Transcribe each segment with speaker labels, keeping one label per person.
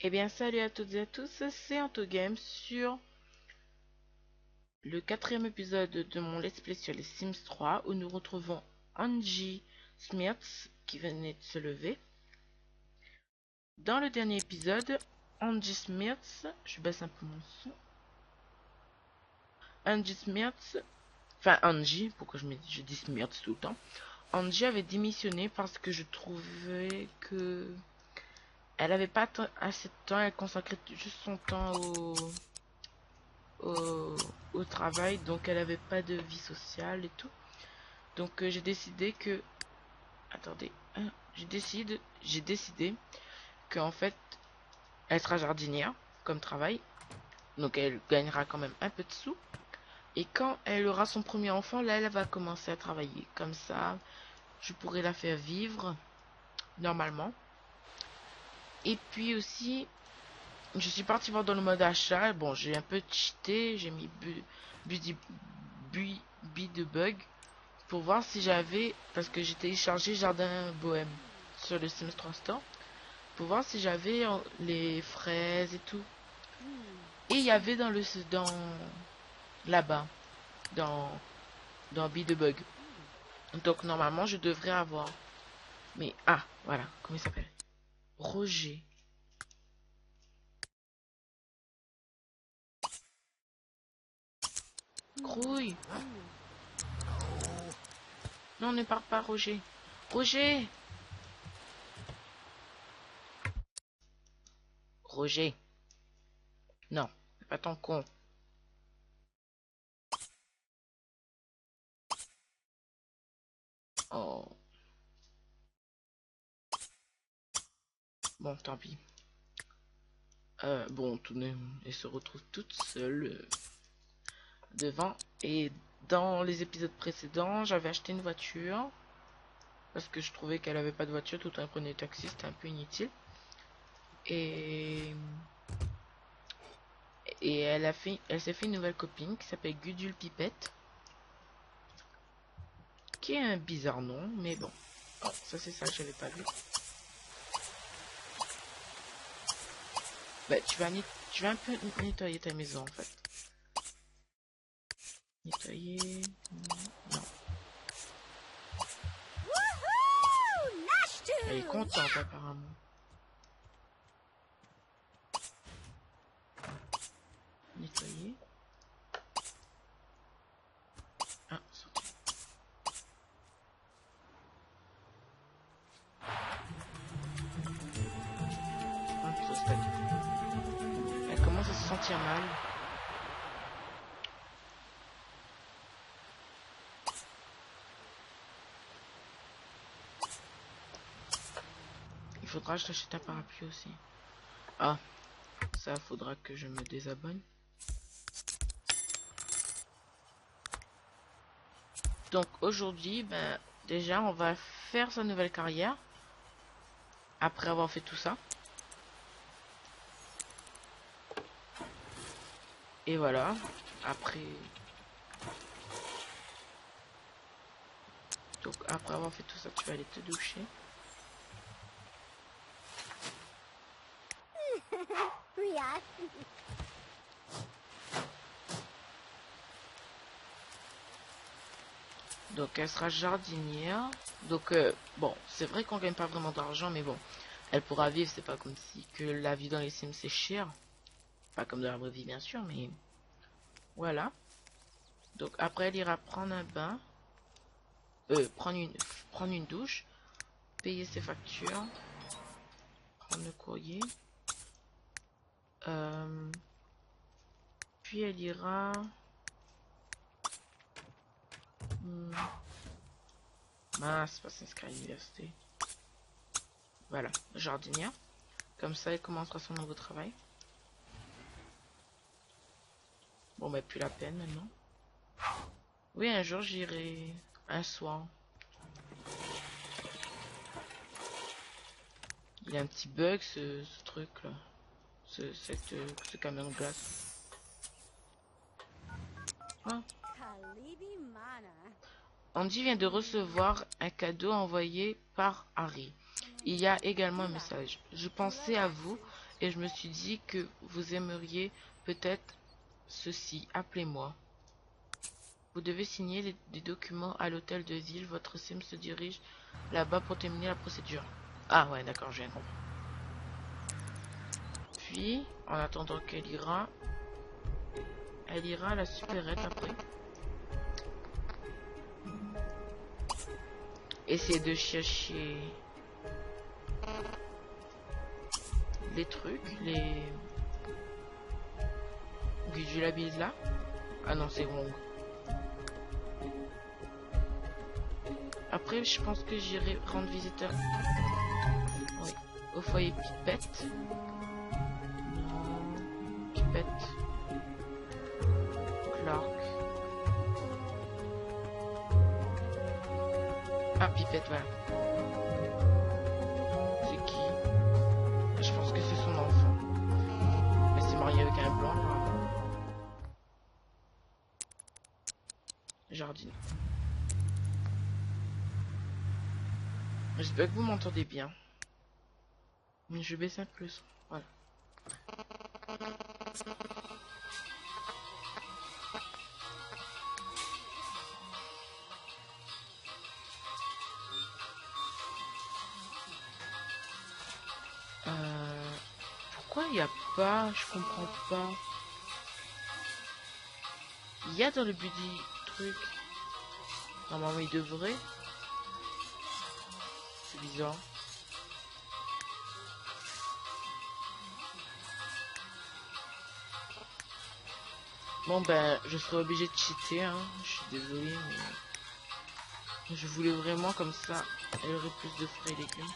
Speaker 1: Eh bien, salut à toutes et à tous, c'est Antogame sur le quatrième épisode de mon let's play sur les Sims 3 où nous retrouvons Angie Smirts qui venait de se lever. Dans le dernier épisode, Angie Smirts, je baisse un peu mon son. Angie Smirts, enfin Angie, pourquoi je dis Smirts tout le temps. Angie avait démissionné parce que je trouvais que elle avait pas assez de temps, elle consacrait juste son temps au travail, donc elle avait pas de vie sociale et tout. Donc j'ai décidé que, attendez, j'ai décidé que en fait, elle sera jardinière comme travail, donc elle gagnera quand même un peu de sous. Et quand elle aura son premier enfant, là, elle va commencer à travailler. Comme ça, je pourrai la faire vivre normalement. Et puis aussi, je suis partie voir dans le mode achat. Bon, j'ai un peu cheaté, j'ai mis bu de bug pour voir si j'avais, parce que j'ai téléchargé Jardin Bohème sur le Sims 3 Store, pour voir si j'avais les fraises et tout. Et il y avait dans là-bas, dans Be the Bug. Donc normalement je devrais avoir. Mais voilà, comment il s'appelle? Roger. Grouille. Non, ne pars pas, Roger. Roger. Roger. Non, fais pas ton con. Oh. Bon, tant pis. Bon, elle se retrouve toute seule devant. Et dans les épisodes précédents, j'avais acheté une voiture parce que je trouvais qu'elle avait pas de voiture, tout en prenait taxi, c'était un peu inutile. Et elle s'est fait une nouvelle copine qui s'appelle Gudule Pipette, qui est un bizarre nom, mais bon. Oh, ça c'est ça, je l'avais pas vu. Bah, tu vas un peu nettoyer ta maison en fait. Nettoyer. Non. Elle est contente apparemment. Nettoyer. Ah, sorti. Elle commence à se sentir mal. Il faudra que je t'achète un parapluie aussi. Ah, ça faudra que je me désabonne. Donc aujourd'hui, ben, déjà on va faire sa nouvelle carrière. Après avoir fait tout ça. Et voilà. Après... Donc après avoir fait tout ça, tu vas aller te doucher. Donc elle sera jardinière. Donc bon, c'est vrai qu'on gagne pas vraiment d'argent, mais bon, elle pourra vivre. C'est pas comme si que la vie dans les Sims c'est cher. Pas comme dans la vraie vie bien sûr, mais voilà. Donc après elle ira prendre un bain, prendre une douche, payer ses factures, prendre le courrier. Puis elle ira... Mince, pas s'inscrire à l'université. Voilà, jardinière. Comme ça, elle commencera son nouveau travail. Bon, bah, plus la peine maintenant. Oui, un jour, j'irai un soir. Il y a un petit bug, ce truc-là. Ce camion de glace. Ah. Andy vient de recevoir un cadeau envoyé par Harry. Il y a également un message. Je pensais à vous et je me suis dit que vous aimeriez peut-être ceci. Appelez-moi. Vous devez signer des documents à l'hôtel de ville. Votre sim se dirige là-bas pour terminer la procédure. Ah ouais, d'accord, je viens de comprendre. Puis, en attendant qu'elle ira, à la supérette après. Essayer de chercher les trucs, les Gudulabise là. Ah non, c'est Wong. Après, je pense que j'irai rendre visiteur. Oui, au foyer Pipette. Non, Pipette. Clark. Ah, Pipette, voilà. C'est qui? Je pense que c'est son enfant. Mais c'est marié avec un blanc, apparemment. Jardine. J'espère que vous m'entendez bien. Je baisse un peu le son. Voilà. Pourquoi il n'y a pas? Je comprends pas. Il y a dans le buddy truc. Normalement il devrait. C'est bizarre. Bon ben je serai obligé de cheater hein. Je suis désolé mais je voulais vraiment comme ça. Elle aurait plus de fruits et légumes.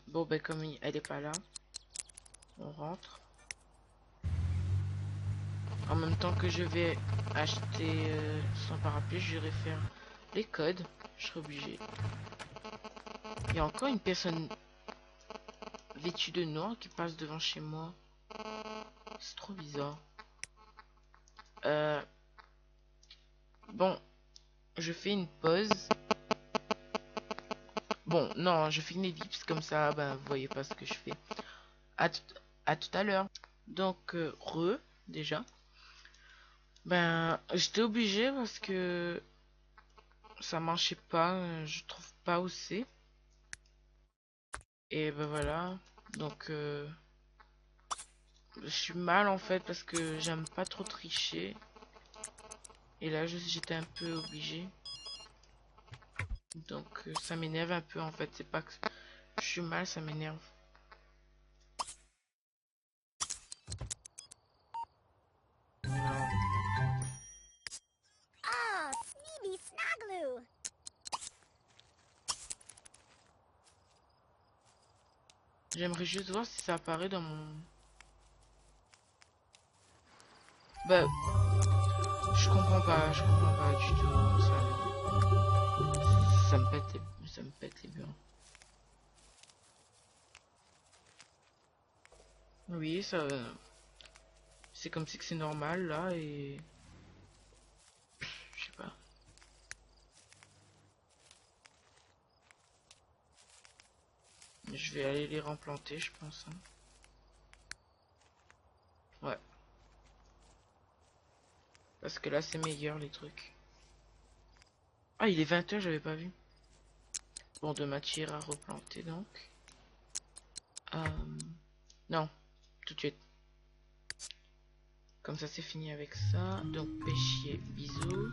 Speaker 1: Bon ben comme elle est pas là. On rentre. En même temps que je vais acheter son parapluie, je vais faire les codes. Je serai obligé. Il y a encore une personne vêtue de noir qui passe devant chez moi. C'est trop bizarre. Bon, je fais une pause. Bon, non, je fais une ellipse comme ça, ben vous voyez pas ce que je fais. À tout à l'heure. Donc, déjà. Ben, j'étais obligé parce que ça marchait pas, je trouve pas où c'est. Et ben voilà. Donc, je suis mal en fait parce que j'aime pas trop tricher. Et là, j'étais un peu obligé. Donc, ça m'énerve un peu en fait. C'est pas que je suis mal, ça m'énerve.
Speaker 2: Ah, Sneeby Snagloo!
Speaker 1: J'aimerais juste voir si ça apparaît dans mon... Bah, je comprends pas du tout. Ça me pète les burnes. Oui, ça... C'est comme si que c'est normal là et... Je sais pas. Je vais aller les remplanter, je pense. Hein. Ouais. Parce que là, c'est meilleur, les trucs. Ah, il est 20 h, j'avais pas vu. Bon, de matière à replanter, donc. Non, tout de suite. Comme ça, c'est fini avec ça. Donc, pêchier, bisous.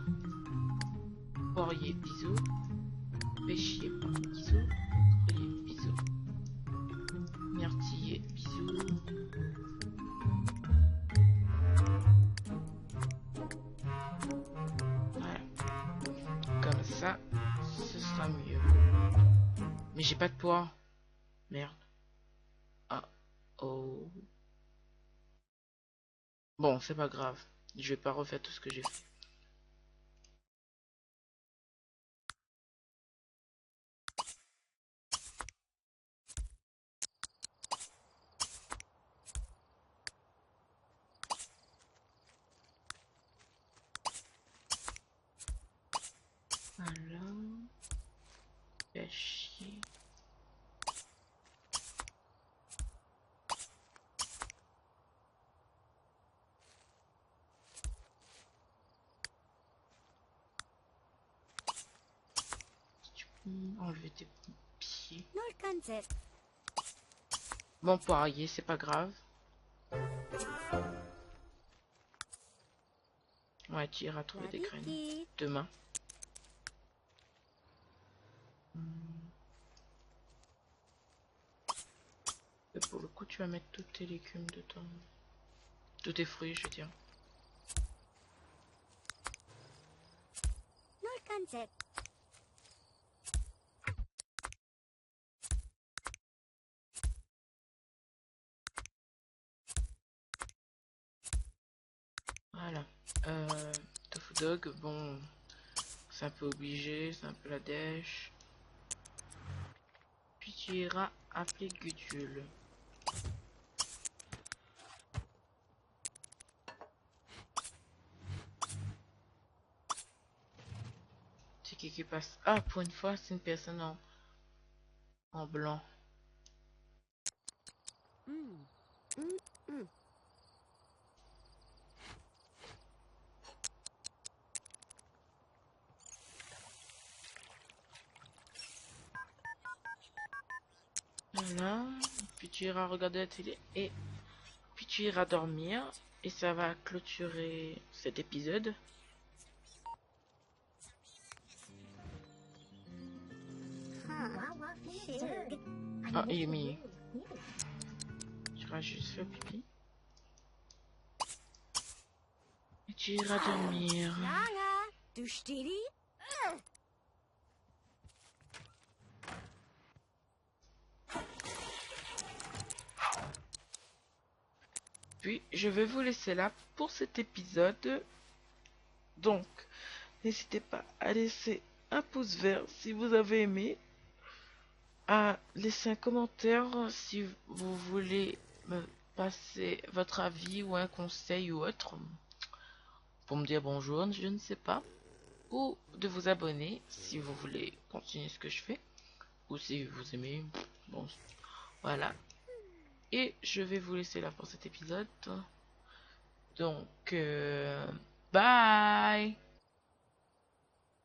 Speaker 1: Poirier, bisous. Pêchier, bisous. Poirier, bisous. Myrtiller, bisous. Voilà. Comme ça, ce sera mieux. Mais j'ai pas de poids. Merde. Ah. Oh. Bon, c'est pas grave. Je vais pas refaire tout ce que j'ai fait. Voilà. chier. Tu peux enlever tes pieds.
Speaker 2: Nolkanset.
Speaker 1: Bon, poirier, c'est pas grave. Ouais, tu iras trouver des graines
Speaker 2: Ladiki.
Speaker 1: demain. Et pour le coup, tu vas mettre tous tes légumes dedans. Tous tes fruits, je veux dire.
Speaker 2: Nolkanset.
Speaker 1: Voilà. Tofu dog, bon, c'est un peu obligé, c'est un peu la dèche. Puis tu iras appeler Gudule. C'est qui passe? Ah, pour une fois, c'est une personne en blanc.
Speaker 2: Mm. Mm. Mm.
Speaker 1: Voilà. Puis tu iras regarder la télé et puis tu iras dormir. Et ça va clôturer cet épisode.
Speaker 2: Huh.
Speaker 1: Ah, il est minuit. Tu iras juste faire pipi. Et tu iras dormir.
Speaker 2: Nanga. Dushtiri.
Speaker 1: Puis je vais vous laisser là pour cet épisode. Donc, n'hésitez pas à laisser un pouce vert si vous avez aimé, à laisser un commentaire si vous voulez me passer votre avis ou un conseil ou autre, pour me dire bonjour, je ne sais pas, ou de vous abonner si vous voulez continuer ce que je fais, ou si vous aimez, bon, voilà. Et je vais vous laisser là pour cet épisode. Donc, bye!